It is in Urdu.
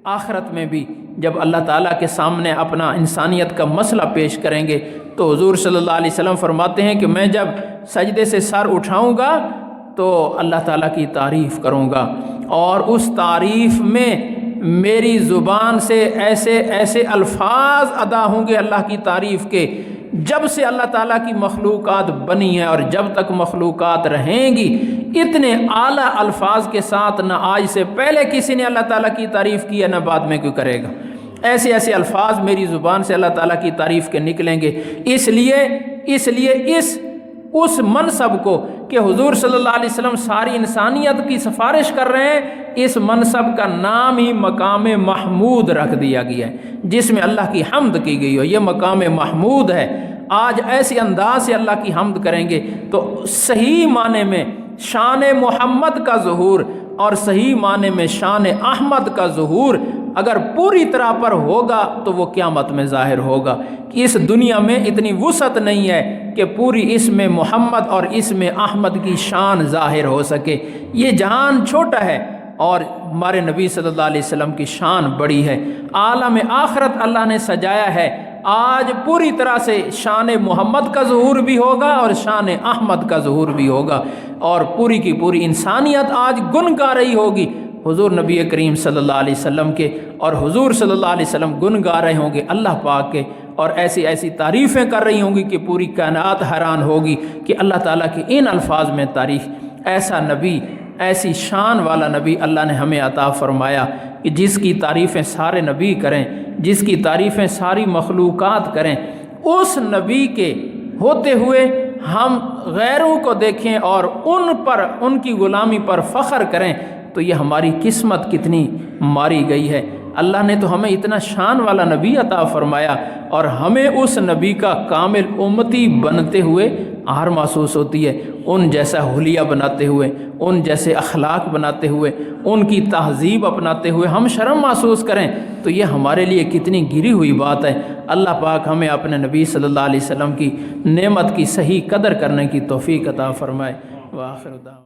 آخرت میں بھی جب اللہ تعالیٰ کے سامنے اپنا انسانیت کا مسئلہ پیش کریں گے تو حضور صلی اللہ علیہ وسلم فرماتے ہیں کہ میں جب سجدے سے سر اٹھاؤں گا تو اللہ تعالیٰ کی تعریف کروں گا، اور اس تعریف میں میری زبان سے ایسے ایسے الفاظ ادا ہوں گے اللہ کی تعریف کے، جب سے اللہ تعالیٰ کی مخلوقات بنی ہیں اور جب تک مخلوقات رہیں گی، اتنے اعلیٰ الفاظ کے ساتھ نہ آج سے پہلے کسی نے اللہ تعالیٰ کی تعریف کی ہے، نہ بعد میں کوئی کرے گا۔ ایسے ایسے الفاظ میری زبان سے اللہ تعالیٰ کی تعریف کے نکلیں گے۔ اس لیے اس منصب کو کہ حضور صلی اللہ علیہ وسلم ساری انسانیت کی سفارش کر رہے ہیں، اس منصب کا نام ہی مقام محمود رکھ دیا گیا ہے، جس میں اللہ کی حمد کی گئی ہو، یہ مقام محمود ہے۔ آج ایسے انداز سے اللہ کی حمد کریں گے تو صحیح معنی میں شان محمد کا ظہور اور صحیح معنی میں شان احمد کا ظہور اگر پوری طرح پر ہوگا تو وہ قیامت میں ظاہر ہوگا کہ اس دنیا میں اتنی وسعت نہیں ہے کہ پوری اسم محمد اور اسم احمد کی شان ظاہر ہو سکے۔ یہ جہان چھوٹا ہے اور ہمارے نبی صلی اللہ علیہ وسلم کی شان بڑی ہے۔ عالم آخرت اللہ نے سجایا ہے، آج پوری طرح سے شان محمد کا ظہور بھی ہوگا اور شان احمد کا ظہور بھی ہوگا، اور پوری کی پوری انسانیت آج گن گا رہی ہوگی حضور نبی کریم صلی اللہ علیہ وسلم کے، اور حضور صلی اللہ علیہ وسلم گن گا رہے ہوں گے اللہ پاک کے، اور ایسی ایسی تعریفیں کر رہی ہوں گی کہ پوری کائنات حیران ہوگی کہ اللہ تعالیٰ کی ان الفاظ میں تعریف۔ ایسا نبی، ایسی شان والا نبی اللہ نے ہمیں عطا فرمایا کہ جس کی تعریفیں سارے نبی کریں، جس کی تعریفیں ساری مخلوقات کریں، اس نبی کے ہوتے ہوئے ہم غیروں کو دیکھیں اور ان کی غلامی پر فخر کریں تو یہ ہماری قسمت کتنی ماری گئی ہے۔ اللہ نے تو ہمیں اتنا شان والا نبی عطا فرمایا اور ہمیں اس نبی کا کامل امتی بنتے ہوئے آر محسوس ہوتی ہے، ان جیسا حلیہ بناتے ہوئے، ان جیسے اخلاق بناتے ہوئے، ان کی تہذیب اپناتے ہوئے ہم شرم محسوس کریں تو یہ ہمارے لیے کتنی گری ہوئی بات ہے۔ اللہ پاک ہمیں اپنے نبی صلی اللہ علیہ وسلم کی نعمت کی صحیح قدر کرنے کی توفیق عطا فرمائے۔ وآخر دعوانا